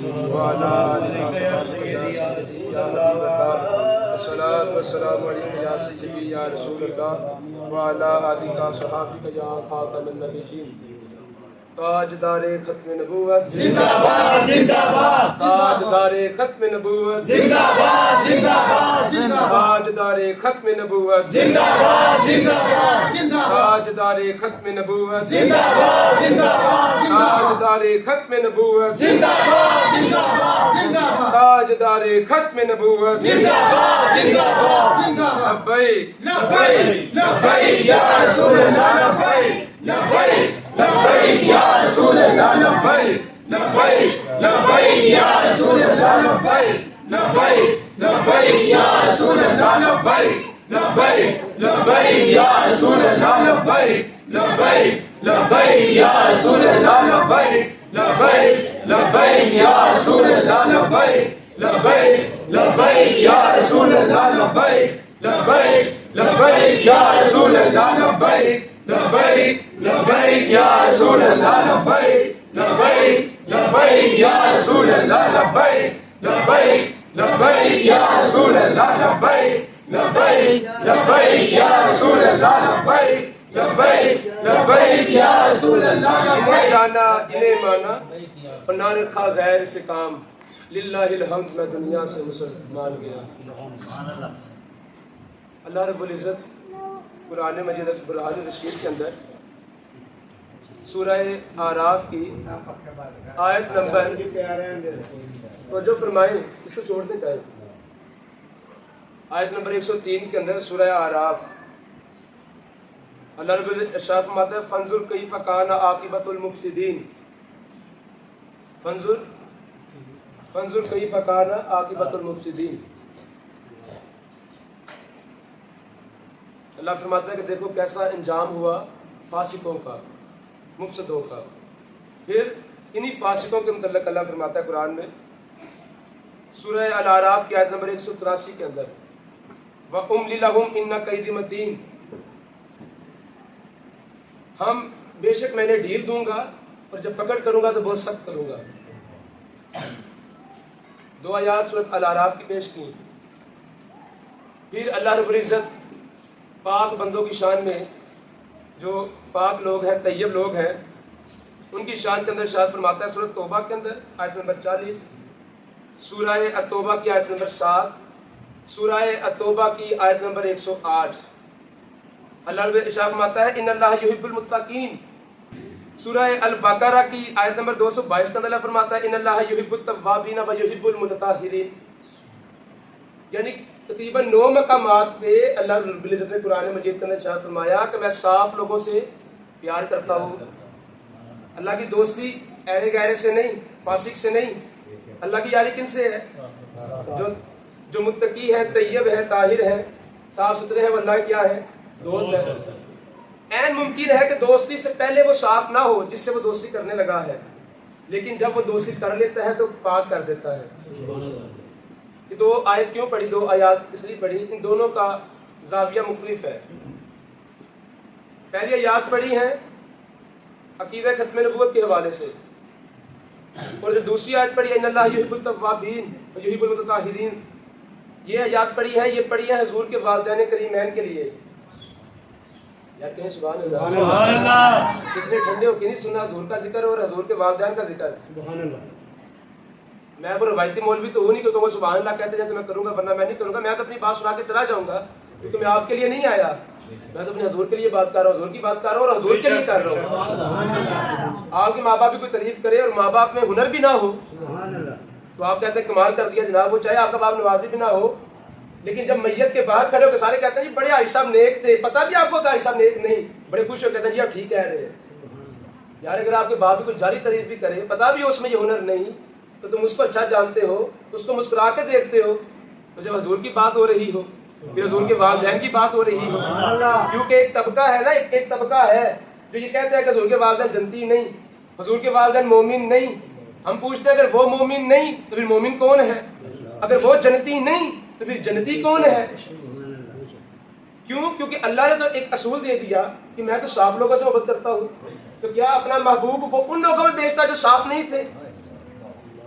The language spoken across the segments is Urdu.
وعلى آلك يا سيدي يا حبيب الله الصلاة والسلام عليك يا سيدي يا رسول الله وعلى آلك وصحبك يا خاتم النبيين تاجدار ختم نبوت زندہ باد زندہ باد تاجدار ختم نبوت زندہ باد زندہ باد زندہ باد تاجدار ختم نبوت زندہ باد زندہ باد زندہ باد تاجدار ختم نبوت زندہ باد زندہ باد تاجدار ختم نبوت زندہ باد زندہ باد زندہ باد تاجدار ختم نبوت زندہ باد زندہ باد زندہ باد لبیک لبیک لبیک یا رسول اللہ لبیک لبیک لبیک یا رسول اللہ لبیک لبیک لبیک یا رسول اللہ لبیک لبیک لبیک یا رسول اللہ لبیک لبیک لبیک یا رسول اللہ لبیک لبیک لبیک یا رسول اللہ لبیک لبیک لبیک یا رسول اللہ لبیک لبیک لبیک یا رسول اللہ لبیک لبیک لبیک یا رسول اللہ لبیک لبیک لبیک یا رسول اللہ لبیک لبیک لبیک یا رسول اللہ لبیک لبیک لبیک یا رسول اللہ لبیک لبیک لبیک یا رسول اللہ لبیک لبیک لبیک یا رسول اللہ انہیں لبیک جانا انہیں مانا اور نہ رکھا غیر سے کام للہ الحمد میں دنیا سے مسلمان گیا اللہ رب العزت قرآن مجید برہان رشید کے اندر سورہ اعراف کی آیت نمبر توجہ فرمائیں اس کو چھوڑ دیں چاہے آیت نمبر 103 کے اندر سورہ اعراف اللہ رب العزت ارشاد فرماتا ہے فانظر کیف کان عاقبۃ المفسدین فانظر کیف کان عاقبۃ المفسدین اللہ فرماتا ہے کہ دیکھو کیسا انجام ہوا فاسقوں کا مفسدوں کا پھر انہی فاسقوں کے متعلق اللہ فرماتا ہے قرآن میں سورہ الاعراف کی آیت نمبر 183 کے اندر وَأُمْلِ لَهُمْ إِنَّ كَيْدِي مَتِينٌ ہم بے شک میں نے ڈھیل دوں گا اور جب پکڑ کروں گا تو بہت سخت کروں گا دو آیات سورۃ الاعراف کی پیش کی پھر اللہ رب العزت پاک بندوں کی شان میں جو پاک لوگ ہیں طیب لوگ ہیں ان کی شان کے اندر ارشاد فرماتا ہے سورۃ توبہ کے اندر آیت نمبر 40 سورہ التوبہ کی آیت نمبر 7 سورہ التوبہ کی آیت نمبر 108 اللہ رب ارشاد فرماتا ہے ان اللہ یحب المتقین سورہ البقرہ کی آیت نمبر 222 کے اندر اللہ فرماتا ہے ان اللہ یحب التوابین و یحب المتطہرین یعنی تقریباً 9 مقامات پہ اللہ رب العزت نے قرآن مجید کے اندر ارشاد فرمایا کہ میں صاف لوگوں سے پیار کرتا ہوں اللہ کی دوستی ایرے گہرے سے نہیں فاسق سے نہیں اللہ کی یاری کن سے ہے جو متقی ہے طیب ہے طاہر ہے صاف ستھرے ہیں وہ اللہ کیا ہے دوست ہے این ممکن ہے کہ دوستی سے پہلے وہ صاف نہ ہو جس سے وہ دوستی کرنے لگا ہے لیکن جب وہ دوستی کر لیتا ہے تو پاک کر دیتا ہے یہ دو آیت کیوں پڑھی دو آیات اس لیے پڑھی ان دونوں کا زاویہ مختلف ہے پہلی آیات پڑھی ہیں عقیدہ ختم نبوت کے حوالے سے اور جو دوسری آیت پڑھی ہے ان اللہ یحب التوابین و یحب المتطہرین یہ آیات پڑھی ہے یہ پڑھی ہے حضور کے والدین کریمین کے لیے یار کہیں سبحان اللہ کتنے ٹھنڈے ہو کے نہیں سننا حضور کا ذکر اور حضور کے والدین کا ذکر سبحان اللہ میں وہ روایتی مولوی تو ہوں نہیں کہ تم سبحان اللہ کہتے ہیں تو میں کروں گا ورنہ میں نہیں کروں گا میں تو اپنی بات سنا کے چلا جاؤں گا کیونکہ میں آپ کے لیے نہیں آیا میں تو اپنے حضور کے لیے بات کر رہا ہوں حضور کی بات کر رہا ہوں اور حضور کے لیے کر رہا ہوں آپ کے ماں باپ بھی کوئی تعریف کرے اور ماں باپ میں ہنر بھی نہ ہو تو آپ کہتے ہیں کمال کر دیا جناب وہ چاہے آپ کا باپ نوازی بھی نہ ہو لیکن جب میت کے باہر کھڑے ہو کے سارے کہتے ہیں جی بڑے حاجی صاحب نیک تھے پتہ بھی آپ کو تھا حاجی صاحب نیک نہیں بڑے خوش ہو کہتے ہیں جی آپ ٹھیک کہہ رہے ہیں یار اگر آپ کے باپ بھی کچھ جاری تعریف بھی کرے پتہ بھی اس میں یہ ہنر نہیں تو تم اس کو اچھا جانتے ہو اس کو مسکرا کے دیکھتے ہو تو جب حضور کی بات ہو رہی ہو پھر حضور کے والدین کی بات ہو رہی ہو کیونکہ ایک طبقہ ہے نا ایک طبقہ ہے جو یہ کہتے ہیں کہ حضور کے والدین جنتی نہیں حضور کے والدین مومن نہیں ہم پوچھتے ہیں اگر وہ مومن نہیں تو پھر مومن کون ہے اگر وہ جنتی نہیں تو پھر جنتی کون ہے کیوں کیونکہ اللہ نے تو ایک اصول دے دیا کہ میں تو صاف لوگوں سے محبت کرتا ہوں تو کیا اپنا محبوب وہ ان لوگوں میں بیچتا جو صاف نہیں تھے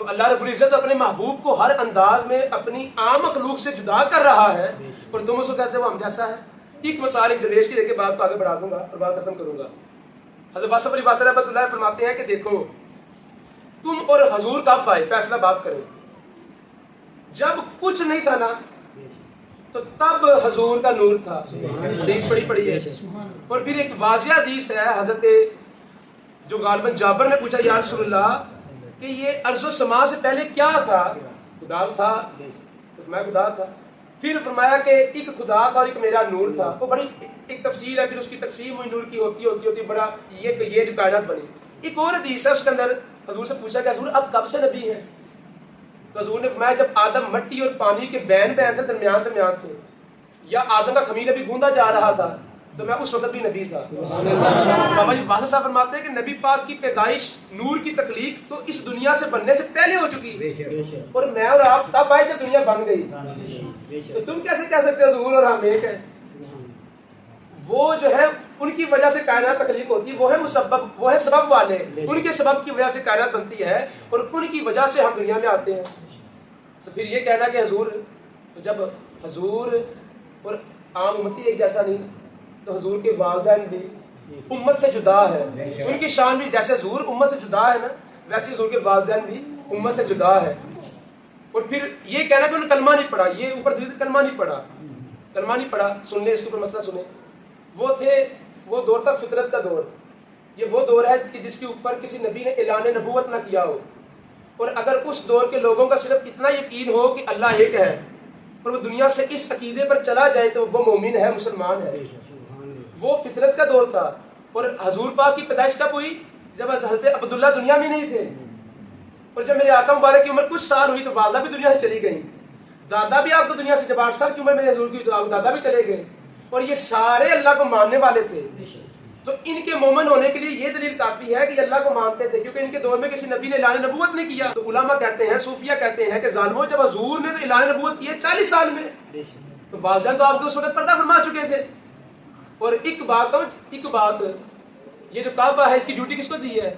تو اللہ رب العزت اپنے محبوب کو ہر انداز میں اپنی عام مخلوق سے جدا کر رہا ہے اور تم اس کو کہتے ہو ہم جیسا ہے. ایک مثال ایک درویش کی دے کے بات کو آگے بڑھا دوں گا اور بات ختم کروں گا. حضرت واصف علی واصل رحمۃ اللہ فرماتے ہیں کہ دیکھو تم اور حضور کب آئے فیصلہ بات کریں. جب کچھ نہیں تھا نا تو تب حضور کا نور تھا. حدیث پڑھی ہے. اور پھر ایک واضح حدیث ہے حضرت جو غالباً جابر نے پوچھا یا رسول اللہ کہ یہ ارض و سما سے پہلے کیا تھا؟ خدا تھا. میں خدا تھا. پھر فرمایا کہ ایک خدا تھا اور ایک میرا نور تھا. وہ بڑی ایک تفصیل ہے. پھر اس کی تقسیم ہوئی نور کی ہوتی بڑا یہ جو کائنات بنی. ایک اور حدیث ہے اس کے اندر حضور سے پوچھا کہ حضور اب کب سے نبی ہیں؟ تو حضور نے فرمایا جب آدم مٹی اور پانی کے بین تھے درمیان تھے یا آدم کا خمیر ابھی گوندا جا رہا تھا تو میں اس وقت بھی نبی تھا. بابا جی واصف صاحب فرماتے ہیں کہ نبی پاک کی پیدائش نور کی تخلیق تو اس دنیا سے بننے سے پہلے ہو چکی اور میں اور آپ تب آئے جب دنیا بن گئی. تو تم کیسے کہہ سکتے ہو حضور اور ہم ایک ہیں؟ وہ جو ہے ان کی وجہ سے کائنات تخلیق ہوتی ہے. وہ ہے مسبب, وہ ہے سبب والے. ان کے سبب کی وجہ سے کائنات بنتی ہے اور ان کی وجہ سے ہم دنیا میں آتے ہیں. تو پھر یہ کہنا کہ حضور تو جب حضور اور عام امتی ایک جیسا نہیں تو حضور کے والدین بھی امت سے جدا ہے. ان کی شان بھی جیسے حضور امت سے جدا ہے نا ویسے حضور کے والدین بھی امت سے جدا ہے. اور پھر یہ کہنا کہ انہوں نے کلمہ نہیں پڑھا. یہ اوپر کلمہ نہیں پڑھا. سن لیں اس کے اوپر مسئلہ سنیں. وہ دور تھا فطرت کا دور. یہ وہ دور ہے کہ جس کے اوپر کسی نبی نے اعلان نبوت نہ کیا ہو. اور اگر اس دور کے لوگوں کا صرف اتنا یقین ہو کہ اللہ ایک ہے اور وہ دنیا سے اس عقیدے پر چلا جائے تو وہ مومن ہے, مسلمان ہے. وہ فطرت کا دور تھا. اور حضور پاک کی پیدائش کب ہوئی؟ جب حضرت عبداللہ دنیا میں نہیں تھے. اور جب میرے آقا مبارک کی عمر کچھ سال ہوئی تو والدہ بھی دنیا سے چلی گئی. دادا بھی آپ کو دنیا سے جب 8 سال کی عمر میرے حضور کی تو دادا بھی چلے گئے. اور یہ سارے اللہ کو ماننے والے تھے. تو ان کے مومن ہونے کے لیے یہ دلیل کافی ہے کہ یہ اللہ کو مانتے تھے کیونکہ ان کے دور میں کسی نبی نے اعلان نبوت نہیں کیا. تو علماء کہتے ہیں, صوفیہ کہتے ہیں کہ ظالموں جب حضور نے تو اعلان نبوت کیا 40 سال میں تو والدین تو آپ کو اس وقت پردہ فرما چکے تھے. اور ایک بات یہ جو کعبہ ہے اس کی ڈیوٹی کس کو دی ہے؟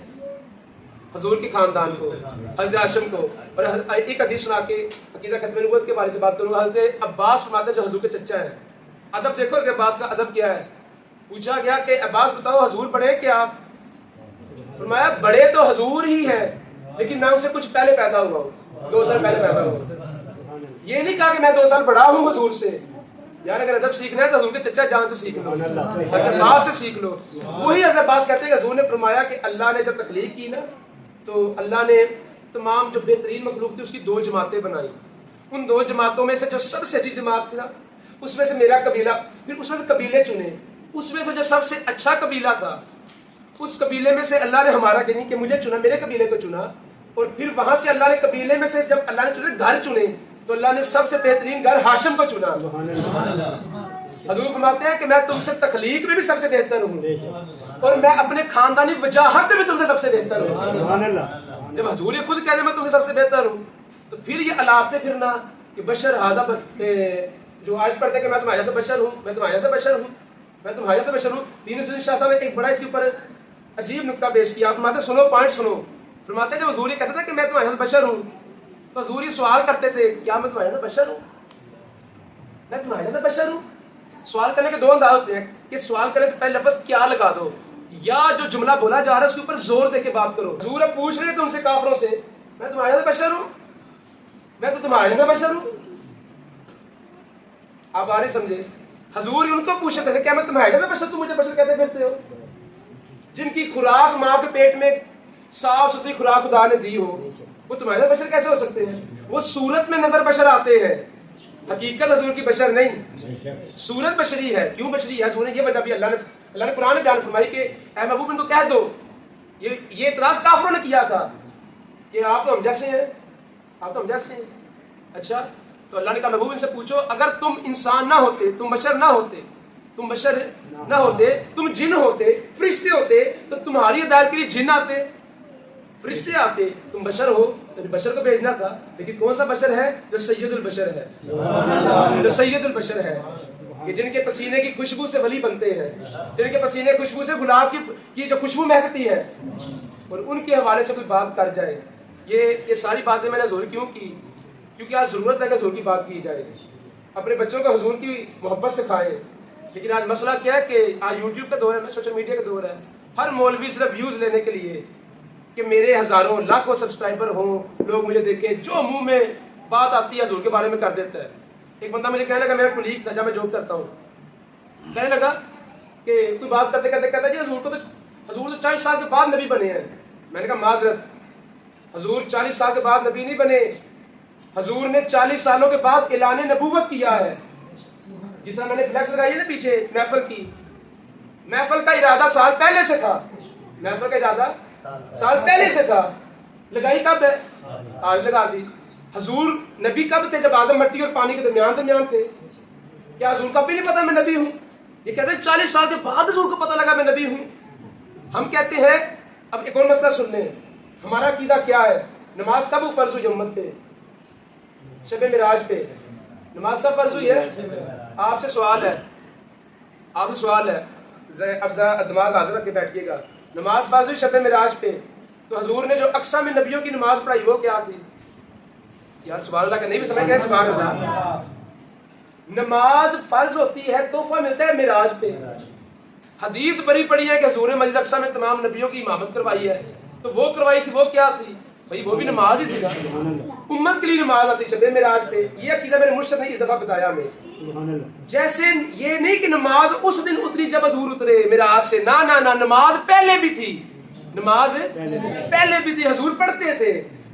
حضور کے خاندان کو, حضرت ہاشم کو. اور ایک حدیث سنا کے عقیدہ ختم نبوت کے بارے سے بات کروں گا. حضرت عباس فرماتے ہیں جو حضور کے چچا ہیں. ادب دیکھو کہ عباس کا ادب کیا ہے. پوچھا گیا کہ عباس بتاؤ حضور بڑے کیا؟ فرمایا بڑے تو حضور ہی ہیں لیکن میں ان سے کچھ پہلے پیدا ہوا ہوں, 2 سال پہلے پیدا ہوا ہوں. یہ نہیں کہا کہ میں 2 سال بڑا ہوں حضور سے. یار اگر ادب سیکھنا ہے تو حضور کے چچا جان سے سیکھ لو, حضرت عباس سے سیکھ لو. وہی حضرت عباس کہتے ہیں کہ حضور نے فرمایا کہ اللہ نے جب تخلیق کی نا تو اللہ نے تمام جو بہترین مخلوق تھی اس کی 2 جماعتیں بنائی. ان 2 جماعتوں میں سے جو سب سے اچھی جماعت تھی نا اس میں سے میرا قبیلہ, پھر اس میں سے قبیلے چنے. اس میں سے جو سب سے اچھا قبیلہ تھا اس قبیلے میں سے اللہ نے ہمارا کہ نہیں کہ مجھے چنا, میرے قبیلے کو چنا. اور پھر وہاں سے اللہ نے قبیلے میں سے جب اللہ نے چنے گھر چنے تو اللہ نے سب سے بہترین گھر ہاشم کو چنا. حضور فرماتے ہیں کہ میں تم سے تخلیق میں بھی سب سے بہتر ہوں اور میں اپنے خاندانی وجاہت میں بھی تم سے سب سے بہتر ہوں. جب حضور خود کہتے ہیں میں تم سے سب سے بہتر ہوں تو پھر یہ علاقے پھرنا کہ بشر ہادہ جو آج پڑھتے ہیں کہ میں تمہارے سے بشر ہوں, میں تمہارے سے بشر ہوں, میں تمہارے سے بشر ہوں. دین سنی شاہ صاحب نے ایک بڑا اس کے اوپر عجیب نقطہ پیش کیا. فرماتے سنو پوائنٹ سنو. فرماتے ہیں جب حضور یہ کہتے تھے کہ میں تمہارے سے بشر ہوں تو حضور یہ سوال کرتے تھے کیا میں تمہارے سے بشر ہوں, میں تمہارے سے بشر ہوں. سوال کرنے کے 2 انداز ہوتے ہیں کہ سوال کرنے سے پہلے لفظ کیا لگا دو یا جو جملہ بولا جا رہا ہے اس کے اوپر زور دے کے بات کرو. حضور اب پوچھ رہے تھے ان سے کافروں سے میں تمہارے سے بشر ہوں, میں تو تمہارے سے بشر ہوں. آپ آ رہے سمجھے. حضور ان کو پوچھ رہے تھے کیا میں تمہارے سے بشر, تم مجھے بشر کہتے پھرتے ہو؟ جن کی خوراک ماں کے پیٹ میں صاف ستھری خوراک خدا نے دی ہو وہ تمہارے سے بشر کیسے ہو سکتے ہیں؟ وہ صورت میں نظر بشر آتے ہیں, حقیقت حضور کی بشر نہیں, صورت بشری ہے. کیوں بشری ہے؟ حضور نے یہ وجہ بھی اللہ نے قرآن میں بیان فرمائی کہ اے محبوب ان کو کہہ دو. یہ اعتراض کافروں نے کیا تھا کہ آپ تو ہم جیسے ہیں, آپ تو ہم جیسے ہیں. اچھا تو اللہ نے کہا محبوب ان سے پوچھو اگر تم انسان نہ ہوتے, تم بشر نہ ہوتے, تم جن ہوتے, فرشتے ہوتے تو تمہاری ہدایت کے لیے جن آتے, فرشتے آتے. تم بشر ہو تو بشر کو بھیجنا تھا لیکن کون سا بشر ہے؟ جو سید البشر ہے, جو سید البشر ہے کہ جن کے پسینے کی خوشبو سے ولی بنتے ہیں, جن کے پسینے کی خوشبو سے گلاب کی جو خوشبو مہکتی ہے. اور ان کے حوالے سے کوئی بات کر جائے یہ ساری باتیں میں نے حضور کیوں کی؟ کیونکہ آج ضرورت ہے کہ حضور کی بات کی جائے، اپنے بچوں کو حضور کی محبت سکھائیں۔ لیکن آج مسئلہ کیا ہے کہ آج یوٹیوب کا دور ہے، سوشل میڈیا کا دور ہے، ہر مولوی صرف ویوز لینے کے لیے کہ میرے ہزاروں لاکھوں سبسکرائبر ہوں، لوگ مجھے دیکھیں، جو منہ میں بات آتی ہے حضور کے بارے میں کر دیتا ہے۔ ایک بندہ مجھے کہنے لگا، میرا کولیگ تھا جب میں جاب کرتا ہوں، کہنے لگا کہ کوئی بات کرتے کرتے کہتا جی حضور تو 40 سال کے بعد نبی بنے ہیں۔ میں نے کہا معذرت، حضور 40 سال کے بعد نبی نہیں بنے، حضور نے 40 سالوں کے بعد اعلان نبوت کیا ہے۔ جس طرح میں نے فلیکس لگائی ہے نا پیچھے محفل کی، محفل کا ارادہ سال پہلے سے تھا، محفل کا ارادہ سال پہلے سے تھا، لگائی کب ہے؟ آج لگا دی۔ حضور نبی کب تھے؟ جب آدم مٹی اور پانی کے درمیان تھے۔ کیا حضور کا بھی نہیں پتا میں نبی ہوں؟ یہ کہتے ہیں 40 سال کے بعد حضور کو پتا لگا میں نبی ہوں۔ ہم کہتے ہیں، اب ایک اور مسئلہ سن لیں، ہمارا عقیدہ کیا ہے؟ نماز کب فرض ہوئی امت پہ؟ شب معراج پہ نماز کب فرض ہوئی ہے؟ آپ سے سوال ہے، اب ذرا دماغ حاضر رکھ کے بیٹھیے گا۔ نماز فرض ہوئی شب معراج پہ، تو حضور نے جو اقصیٰ میں نبیوں کی نماز پڑھائی وہ کیا تھی؟ یار سبحان اللہ کا نہیں بھی سمجھ گئے؟ سبحان اللہ۔ نماز فرض ہوتی ہے، تحفہ ملتا ہے معراج پہ۔ حدیث بری پڑی ہے کہ حضور نے مسجد اقصیٰ میں تمام نبیوں کی امامت کروائی ہے، تو وہ کروائی تھی، وہ کیا تھی بھائی؟ وہ بھی نماز ہی تھی نا، امت کے لیے نماز آتی شب معراج پہ۔ یہ عقیدہ میرے مرشد نے اس دفعہ بتایا ہمیں۔ جیسے یہ نہیں کہ نماز اس دن اتری جب حضور اترے معراج سے، نہ نماز پہلے بھی تھی، نماز پہلے بھی تھی، حضور پڑھتے تھے۔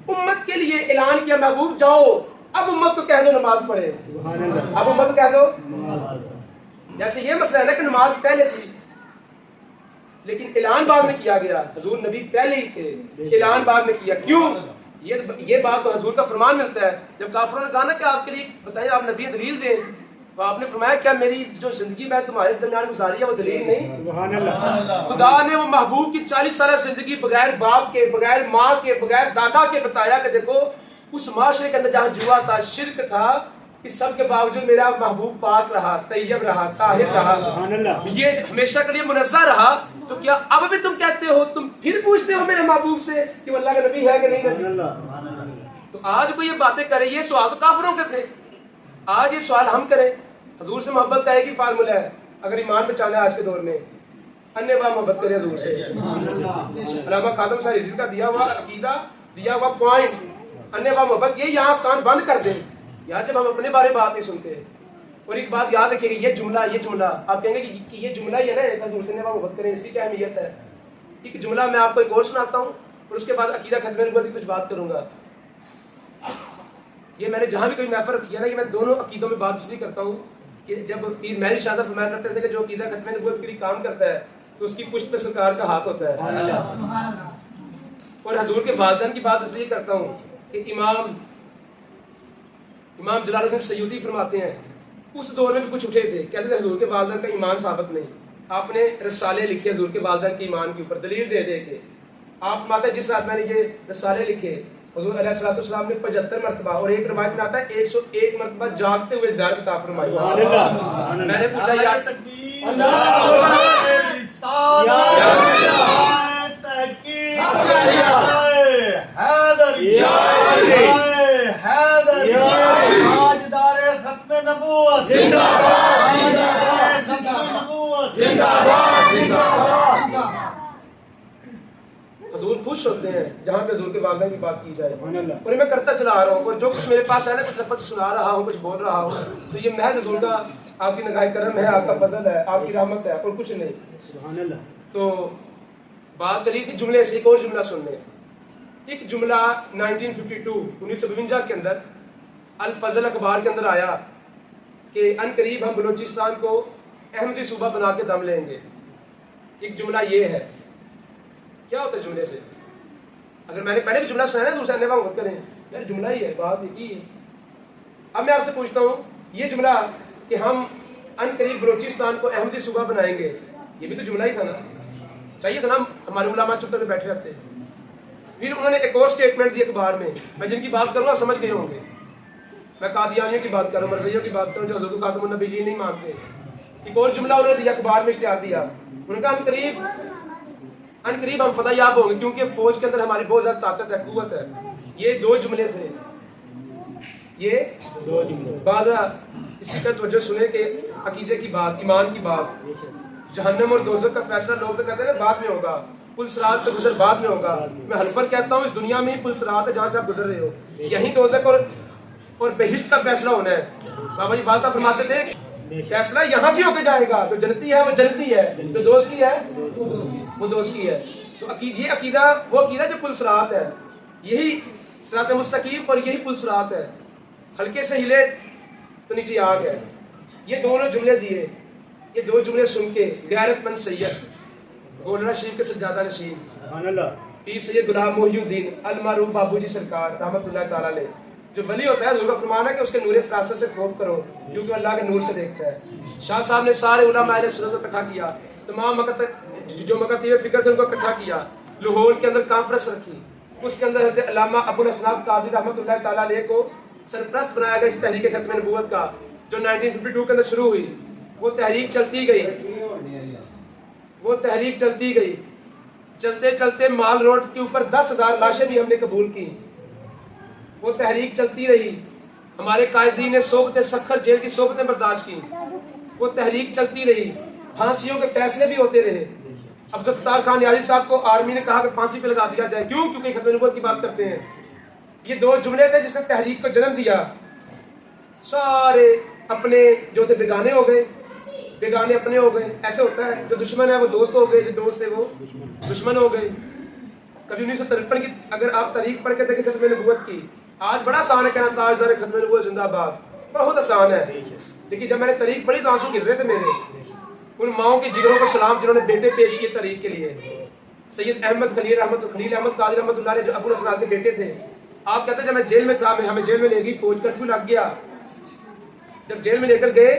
امت کے لیے اعلان کیا، محبوب جاؤ اب امت کو کہہ دو نماز پڑھے، اب امت کو کہہ دو۔ جیسے یہ مسئلہ ہے نا کہ نماز پہلے تھی لیکن اعلان بعد میں کیا گیا، حضور نبی پہلے ہی تھے، اعلان بعد میں کیا۔ کیوں؟ یہ بات تو حضور کا فرمان ملتا ہے۔ جب کافروں نے کہا نا کہ آپ کے لیے بتائیں، آپ نبی دلیل دیں، تو آپ نے فرمایا کیا میری جو زندگی میں تمہارے درمیان گزاری ہے وہ دلیل نہیں؟ خدا نے وہ محبوب کی 40 سالہ زندگی بغیر باپ کے، بغیر ماں کے، بغیر دادا کے بتایا کہ دیکھو اس معاشرے کے اندر جہاں جوا تھا، شرک تھا، اس سب کے باوجود میرا محبوب پاک رہا، طیب رہا، طاہر رہا، یہ ہمیشہ کے لیے منزہ رہا۔ تو کیا اب بھی تم کہتے ہو، تم پھر پوچھتے ہو میرے محبوب سے کہ وہ اللہ کا نبی ہے کہ نہیں نبی؟ تو آج کوئی یہ باتیں کرے، یہ سوال تو کافروں کے تھے، آج یہ سوال ہم کریں۔ حضور سے محبت کا ایک ہی فارمولہ ہے اگر ایمان بچانا ہے آج کے دور میں، انیہ با محبت کرے حضور سے۔ علامہ خاتم صاحب رضوی کا دیا ہوا عقیدہ، دیا ہوا پوائنٹ، انیہ با محبت، یہ یہاں کان بند کر دیں یار جب ہم اپنے بارے بات نہیں سنتے۔ اور ایک بات یاد رکھیے کہ یہ جملہ آپ کہیں گے کہ یہ جملہ ہی ہے نا ایک حضور سے انیہ با محبت کریں، اس کی کیا اہمیت ہے؟ ایک جملہ میں آپ کو ایک اور سناتا ہوں اور اس کے بعد عقیدہ ختم نبوت کی کچھ بات کروں گا۔ یہ میں نے جہاں بھی کوئی محفل رکھی ہے نا، کہ میں دونوں عقیدوں میں بات اس لیے کرتا ہوں کہ جب پیر مہری شاہ فرمایا کرتے تھے کہ جو عقیدہ ختم نبوت کے لیے کام کرتا ہے تو اس کی پشت پہ سرکار کا ہاتھ ہوتا ہے۔ اور حضور کے والدین کی بات اس لیے کرتا ہوں کہ امام جلال الدین سیوطی فرماتے ہیں اس دور میں بھی کچھ اٹھے تھے، کہتے تھے حضور کے والدین کا ایمان ثابت نہیں، آپ نے رسالے لکھے حضور کے والدین کے ایمان کے اوپر دلیل دے دے کے۔ آپ فرماتے ہیں جس رات میں نے یہ رسالے لکھے، حضور علیہ الصلوۃ والسلام نے 75 مرتبہ، اور ایک روایت میں آتا ہے 101 مرتبہ جاگتے ہوئے زیارت عطا فرمائی۔ میں نے پوچھا یار حضور خوش ہوتے ہیں جہاں پہ حضور کے والدین کی بات کی جائے، اور میں کرتا چلا آ رہا ہوں، اور جو کچھ میرے پاس ہے نا، کچھ لفظ سنا رہا ہوں، کچھ بول رہا ہوں، تو یہ محض حضور کا آپ کی نگاہ کرم ہے، آپ کا فضل ہے، آپ کی رحمت ہے، اور کچھ نہیں۔ تو بات چلی تھی جملے سے، ایک اور جملہ سن لیں۔ ایک جملہ 1952 کے اندر الفضل اخبار کے اندر آیا کہ ان قریب ہم بلوچستان کو احمدی صوبہ بنا کے دم لیں گے۔ ایک جملہ یہ ہے، کیا ہوتا ہے جملے سے؟ اگر میں نے پہلے بھی جملہ سنا ہے دوسرے انیہ با محبت کریں، یار جملہ ہی ہے، بات ایک ہی ہے۔ اب میں آپ سے پوچھتا ہوں یہ جملہ کہ ہم ان قریب بلوچستان کو احمدی صوبہ بنائیں گے، یہ بھی تو جملہ ہی تھا نا؟ چاہیے تھا نا ہمارے علماء چپ کر کے بیٹھے رہتے۔ پھر انہوں نے ایک اور سٹیٹمنٹ دی اخبار میں جن کی بات کروں گا سمجھ گئے ہوں گے، میں قادیانیوں کی بات کروں، مرزائیوں کی بات کروں جو حضرت خاتم النبیین نہیں مانتے۔ ایک اور جملہ انہوں نے دیا اخبار میں، اشتہار دیا، انہوں نے کہا ان قریب ہم فتح یاب ہوں گے، کیونکہ فوج کے اندر ہماری بہت زیادہ طاقت ہے، قوت ہے، یہ دو جملے تھے، یہ بعض اسی کا توجہ سنے کہ عقیدے کی بات، ایمان کی بات، جہنم اور دوزخ کا فیصلہ لوگ تو کہتے ہیں نا بعد میں ہوگا، پل صراط پہ گزر بعد میں ہوگا. میں حلفاً کہتا ہوں اس دنیا میں ہی پل صراط ہے جہاں سے آپ گزر رہے ہو، یہیں دوزخ اور بہشت کا فیصلہ ہونا ہے. بابا جی بات صاحب فرماتے تھے فیصلہ یہاں سے ہو کے جائے گا، جو جنتی ہے وہ جنتی ہے، جو دوست کی ہے وہ دوست کی ہے. تو یہ عقیدہ وہ عقیدہ جو پل صراط ہے، یہی صراط مستقیم اور یہی پل صراط ہے. ہلکے سے ہلے تو نیچے آگ ہے. یہ دونوں جملے دیے، یہ دو جملے سن کے غیرت مند سید گولڑا شریف کے سجادہ نشین پیر سید غلام محی الدین المعروف بابو جی سرکار رحمۃ اللہ تعالیٰ علیہ، جو ولی ہوتا ہے حضور کا فرمان ہے کہ اس کے نور فراست سے خوف کرو کیونکہ اللہ کے نور سے دیکھتا ہے. شاہ صاحب نے سارے علماء اہل سنت کو اکٹھا کیا، تمام جو مکاتیب فکر تھے ان کو اکٹھا کیا، لاہور کے اندر کانفرنس رکھی، اس کے اندر حضرت علامہ ابو الاسناد قادری رحمۃ اللہ تعالیٰ علیہ کو سرپرست بنایا گیا اس تحریک ختم نبوت کا جو 1952 کے اندر شروع ہوئی. وہ تحریک چلتی گئی، وہ تحریک چلتی گئی، چلتے چلتے مال روڈ کے اوپر 10,000 لاشیں بھی ہم نے قبول کی. وہ تحریک چلتی رہی، ہمارے قائدین نے صحبت سکھر جیل کی صحبتیں برداشت کی. وہ تحریک چلتی رہی، پھانسیوں کے فیصلے بھی ہوتے رہے. عبدالستار خان یاری صاحب کو آرمی نے کہا کہ پھانسی پہ لگا دیا جائے، کیوں؟ کیونکہ ختم نبوت کی بات کرتے ہیں. یہ دو جملے تھے جس نے تحریک کو جنم دیا. سارے اپنے جو تھے بیگانے ہو گئے، بیگانے اپنے ہو گئے. ایسے ہوتا ہے، جو دشمن ہے وہ دوست ہو گئے، جو دوست ہے وہ دشمن ہو گئے. کبھی 1953 کی اگر آپ تاریخ پڑھ کے دیکھیں ختم نبوت کی، آج بڑا آسان ہے کہنا تاجدار ختم نبوت زندہ باد، بہت آسان ہے. لیکن جب میں نے تاریخ پڑھی تو آنسو گر رہے تھے میرے. ان ماؤں کی جگروں کو سلام جنہوں نے بیٹے پیش کیے تاریخ کے لیے. سید احمد خلیل احمد قادری رحمۃ اللہ علیہ جو ابو الاسناد کے بیٹے تھے. آپ کہتے ہیں جب میں جیل میں تھا، ہمیں جیل میں لے گئی فوج، کرفیو لگ گیا. جب جیل میں لے کر گئے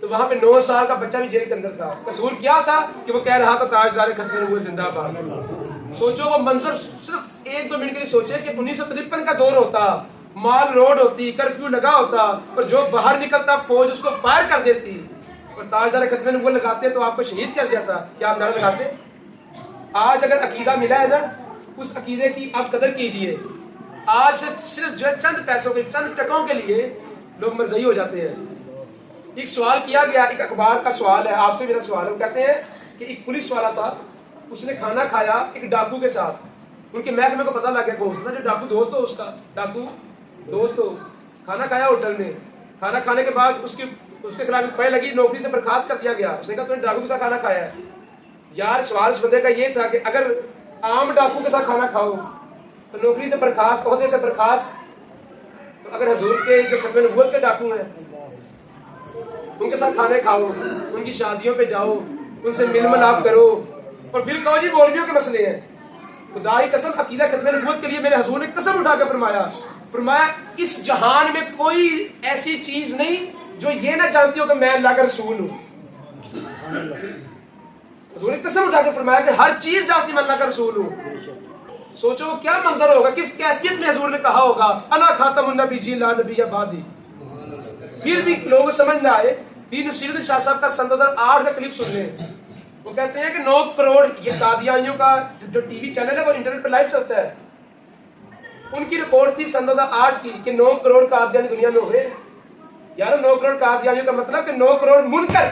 تو وہاں پہ 9 سال کا بچہ بھی جیل کے اندر تھا. قصور کیا تھا کہ وہ کہہ رہا تھا تاجدار ختم نبوت زندہ باد. سوچو وہ منظر، صرف 1-2 منٹ کے لیے سوچے کہ 1953 کا دور ہوتا، مال روڈ ہوتی، کرفیو لگا ہوتا، اور جو باہر نکلتا فوج اس کو فائر کر دیتی، اور تاجدار ختم نبوت لگاتے تو آپ کو شہید کر دیتا. کیا آپ نعرہ لگاتے؟ آج اگر عقیدہ ملا ہے نا، اس عقیدے کی آپ قدر کیجئے. آج صرف جو چند پیسوں کے، چند ٹکوں کے لیے لوگ مرضی ہو جاتے ہیں. ایک سوال کیا گیا، ایک اخبار کا سوال ہے، آپ سے میرا سوال ہے. وہ کہتے ہیں کہ ایک پولیس والا تھا، اس نے کھانا کھایا ایک ڈاکو کے ساتھ. ان کے محکمے کو پتہ لگ گیا کون سا جو ڈاکو دوست ہو، اس کا ڈاکو دوست ہو. کھانا کھایا ہوٹل میں، کھانا کھانے کے بعد اس کے خلاف پڑ لگی، نوکری سے برخاست کر دیا گیا. اس نے کہا تو نے ڈاکو کے ساتھ کھانا کھایا ہے. یار سوال اس بندے کا یہ تھا کہ اگر عام ڈاکو کے ساتھ کھانا کھاؤ تو نوکری سے برخاست، عہدے سے برخاست، تو اگر حضور کے جو ختم نبوت کے ڈاکو ہیں ان کے ساتھ کھانے کھاؤ، ان کی شادیوں پہ جاؤ، ان سے مل ملاپ کرو، اور پھر کہو جی مولویوں کے مسئلے ہیں. خدا کی قسم عقیدہ ختم نبوت کے لیے میرے حضور نے قسم اٹھا کے فرمایا اس جہان میں کوئی ایسی چیز نہیں جو یہ نہ جانتی ہو کہ میں اللہ کا رسول ہوں. حضور نے قسم اٹھا کے فرمایا کہ ہر چیز جانتی میں اللہ کا رسول ہوں. سوچو کیا منظر ہوگا، کس کیفیت میں حضور نے کہا ہوگا انا خاتم النبیین لا نبی بعدی. پھر بھی لوگوں سمجھ نہ آئے. پیر نصیر الدین شاہ صاحب کا سن 2008 کا کلپ سن لیں. وہ کہتے ہیں کہ 9 کروڑ، یہ قادیانیوں کا جو ٹی وی چینل ہے وہ انٹرنیٹ پہ لائیو چلتا ہے. ان کی رپورٹ تھی سن 2008 کی کہ 9 کروڑ قادیانی دنیا میں ہوئے. یار 9 کروڑ قادیانیوں کا مطلب کہ 9 کروڑ منکر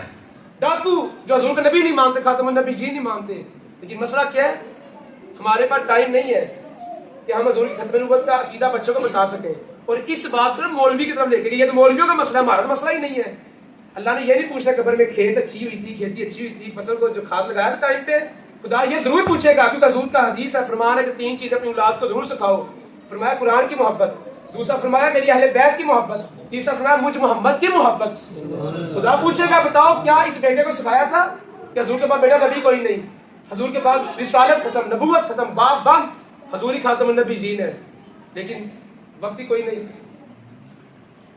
ڈاکو جو حضور کا نبی نہیں مانتے، خاتم النبی جی نہیں مانتے. لیکن مسئلہ کیا ہے، ہمارے پاس ٹائم نہیں ہے کہ ہم حضور کی ختم نبوت کا عقیدہ بچوں کو بتا سکیں. اور اس بات کو مولوی کی طرف لے کے، یہ تو مولویوں کا مسئلہ ہے، ہمارا تو مسئلہ ہی نہیں ہے. اللہ نے یہ نہیں پوچھنا قبر میں کھیت اچھی ہوئی تھی، کھیتی اچھی ہوئی تھی، فصل کو جو کھاد لگایا تھا ٹائم پہ. خدا یہ ضرور پوچھے گا کیونکہ حضور کا حدیث ہے، فرمان ہے کہ 3 چیزیں اپنی اولاد کو ضرور سکھاؤ. فرمایا قرآن کی محبت، دوسرا فرمایا میری اہل بیت کی محبت، تیسرا فرمایا مجھ محمد کی محبت. خدا پوچھے گا بتاؤ کیا اس بیٹے کو سکھایا تھا کہ حضور کے بعد بیٹا نبی کوئی نہیں، حضور کے بعد رسالت ختم، نبوت ختم، باپ بند، حضور ہی خاتم النبی جین ہے. لیکن وقت ہی کوئی نہیں.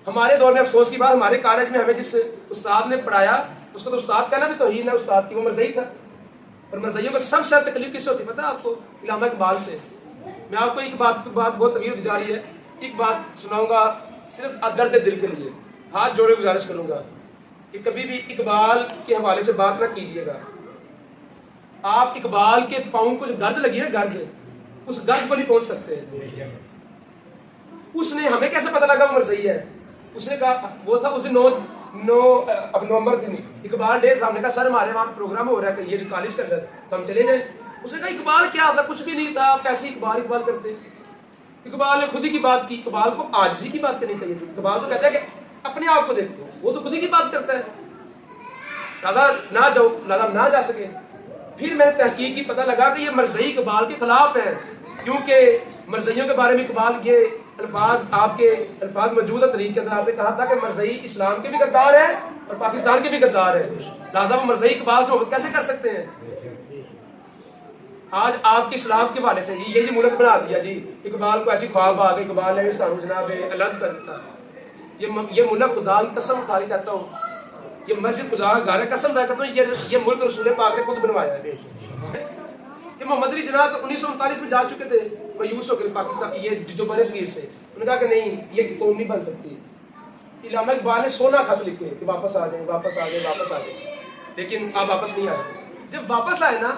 ہمارے دور میں افسوس کی بات، ہمارے کالج میں ہمیں جس استاد نے پڑھایا اس کو تو استاد کہنا بھی توہین ہے استاد کی، وہ مرزئی تھا. اور مرزئیوں کو سب سے تکلیف کس سے ہوتی پتہ ہے آپ کو؟ علامہ اقبال سے. میں آپ کو ایک بات بہت طویل جاری ہے، ایک بات سناؤں گا صرف درد دل کے لیے. ہاتھ جوڑے گزارش کروں گا کہ کبھی بھی اقبال کے حوالے سے بات نہ کیجیے گا. آپ اقبال کے پاؤں کو جو درد لگی ہے، گرد، اس گرد کو نہیں پہنچ سکتے. اس نے ہمیں کیسے پتہ لگا وہ مرزئی ہے؟ اس نے کہا وہ تھا اس دن 9 نومبر تھی اقبال ڈے تھا. ہم نے کہا سر ہمارے وہاں پروگرام ہو رہا ہے کہ یہ جو کالج کے اندر تو ہم چلے جائیں. اس نے کہا اقبال کیا تھا؟ کچھ بھی نہیں تھا. آپ کیسے اقبال کرتے؟ اقبال نے خود ہی کی بات کی. اقبال کو عاجزی کی بات کرنی چاہیے تھی. اقبال تو کہتا ہے کہ اپنے آپ کو دیکھو, وہ تو خود ہی کی بات کرتا ہے. لہذا نہ جاؤ, لہذا نہ جا سکے. پھر میں نے تحقیق کی, پتہ لگا کہ یہ مرزئی اقبال کے خلاف ہے, کیونکہ مرزئیوں کے بارے میں اقبال یہ الفاظ آپ کے الفاظ موجود ہے تحریک کے اندر. آپ نے کہا تھا کہ مرزئی اسلام کے بھی غدار ہے اور پاکستان کے بھی غدار ہے. لہذا وہ مرزئی اقبال سے محبت کیسے کر سکتے ہیں؟ آج آپ کی اسلاف کے حوالے سے یہ ملک بنا دیا جی. اقبال کو ایسی خواب آ گئی, اقبال نے سانو جناب الگ کر دیتا. یہ ملک خدا کی قسم کھا کے کہتا ہوں, یہ مسجد خدا کا گھر ہے, قسم کھا کہتا ہوں یہ ملک رسول پاک نے خود بنوایا ہے. یہ محمد علی جناح 1939 میں جا چکے تھے مایوس ہو کے پاکستان یہ جو بنے صغیر سے. انہوں نے کہا کہ نہیں یہ قوم نہیں بن سکتی. علامہ اقبال نے سونا خط لکھے کہ واپس آ جائیں واپس آ جائیں واپس آ جائیں, لیکن آپ واپس نہیں آئے. جب واپس آئے نا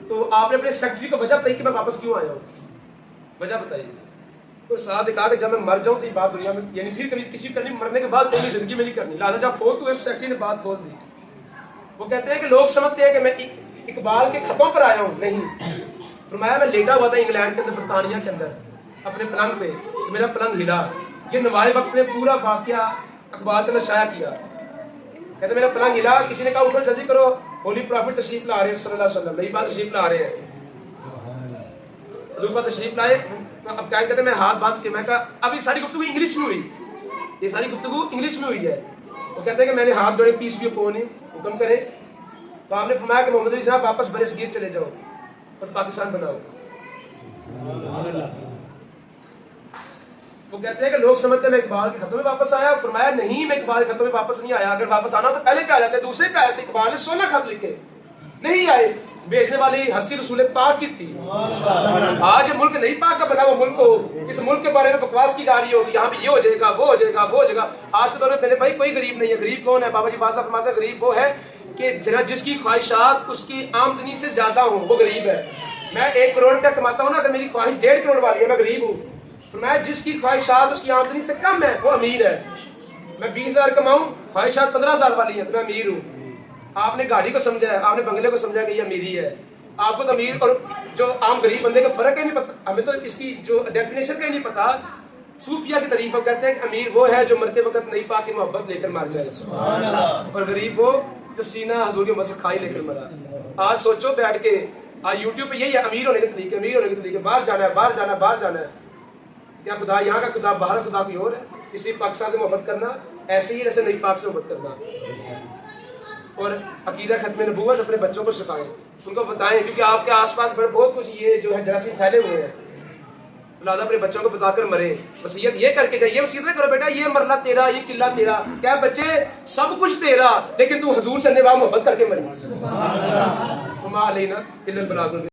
تو آپ نے اپنے سیکرٹری کو وجہ بتائی کہ میں واپس کیوں آیا ہوں, وجہ بتائیے. تو ساتھ کہا کہ جب میں مر جاؤں تو یہ بات دنیا میں یعنی پھر کبھی کسی کرنی, مرنے کے بعد کبھی زندگی میں نہیں کرنی. لہٰذا جب فوت ہوئے سیکرٹری نے بات کھول دی. وہ کہتے ہیں کہ لوگ سمجھتے ہیں کہ میں اقبال کے خطوں پر آیا ہوں. نہیں, فرمایا میں لیٹا ہوا تھا انگلینڈ کے اندر, برطانیہ کے اندر اپنے پلنگ پہ, میرا پلنگ ہلا. یہ نوائے وقت نے پورا واقعہ اخبار کے اندر شائع کیا. کہتے میرا پلنگ ہلا, کسی نے کہا اٹھو جلدی کرو, ہولی پرافٹ تشریف لا رہے ہیں صلی اللہ علیہ وسلم, نئی بات تشریف لا رہے ہیں. حضور پاک تشریف لائے. اب کیا کہتے ہیں, میں ہاتھ بات کے, میں کہا اب یہ ساری گفتگو انگلش میں ہوئی, یہ ساری گفتگو انگلش میں ہوئی ہے. وہ کہتے ہیں کہ میں نے ہاتھ جوڑے, پیس بھی پونی حکم کرے. تو آپ نے فرمایا کہ محمد علی جناب واپس بر صغیر چلے جاؤ اور پاکستان بناؤ. وہ کہتے ہیں کہ لوگ سمجھتے ہیں میں اقبال کے خطوں میں واپس آیا. فرمایا نہیں, میں اقبال کے خطوں میں واپس نہیں آیا. اگر واپس آنا تو پہلے پہ آ جاتے, دوسرے پہ آئے تھے. اقبال نے 16 خط لکھے, نہیں آئے. بیچنے والی ہستی رسول پاک کی تھی. آج یہ ملک نہیں پاک کا بنا ہوا ملک ہو, اس ملک کے بارے میں بکواس کی جا رہی ہوگی, یہاں پہ یہ ہو جائے گا, وہ ہو جائے گا, وہ ہو جائے گا. آج کے دور میں میرے بھائی کوئی غریب نہیں ہے. غریب کون ہے؟ بابا جی فاضل فرماتے ہیں غریب وہ ہے کہ جس کی خواہشات اس کی آمدنی سے زیادہ ہوں, وہ غریب ہے. میں 1 کروڑ روپیہ کماتا ہوں نا, اگر میری خواہش 1.5 کروڑ والی ہے, میں غریب ہوں. تو میں جس کی خواہشات اس کی آمدنی سے کم ہے وہ امیر ہے. میں 20,000 کماؤں, خواہشات 15,000 والی ہیں, تو میں امیر ہوں. آپ نے گاڑی کو سمجھا ہے, آپ نے بنگلے کو سمجھا کہ یہ امیری ہے. آپ کو تو امیر اور جو عام غریب بندے کا فرق ہے نہیں پتا. ہمیں تو اس کی جو ڈیفینیشن کا ہی نہیں پتا. صوفیہ کی تعریف کہتے ہیں کہ امیر وہ ہے جو مرتے وقت نئی پاک کی محبت لے کر مر جائے, اور غریب وہ جو سینہ حضور کی محبت سے کھائی لے کر مرا. آج سوچو بیٹھ کے, آج یوٹیوب پہ یہی ہے امیر ہونے کے طریقے, امیر ہونے کے طریقے, باہر جانا ہے, باہر جانا ہے, باہر جانا ہے. کیا خدا یہاں کا خدا باہر خدا کوئی اور ہے؟ اسی پاکستان سے محبت کرنا ایسے ہی جیسے نئی پاک سے محبت کرنا. اور عقیدہ ختم نبوت اپنے بچوں کو سکھائیں, ان کو بتائیں, کیونکہ آپ کے آس پاس بہت کچھ یہ جو ہے جراثیم پھیلے ہوئے ہیں. لہٰذا اپنے بچوں کو بتا کر مرے. وصیت یہ کر کے جائیے, وصیت نہ کرو بیٹا یہ مرلہ تیرا, یہ قلعہ تیرا. کیا بچے سب کچھ تیرا, لیکن تو حضور سے نبھا محبت کر کے مری.